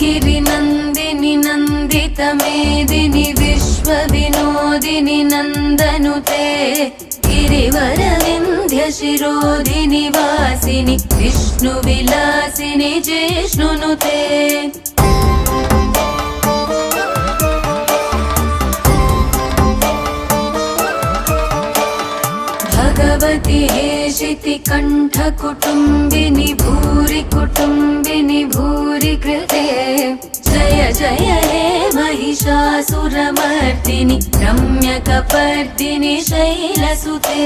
गिरिनन्दिनि नन्दितमेदिनि विश्वविनोदिनि नन्दनुते गिरिवरविन्ध्यशिरोधिनि वासिनि विष्णुविलासिनि जिष्णुनुते भगवति हेशिति कण्ठकुटुम्बिनि भूरि कुटुम्बिनि भूरि कृते जय जय हे महिषासुरमर्दिनि रम्यकपर्दिनि शैलसुते।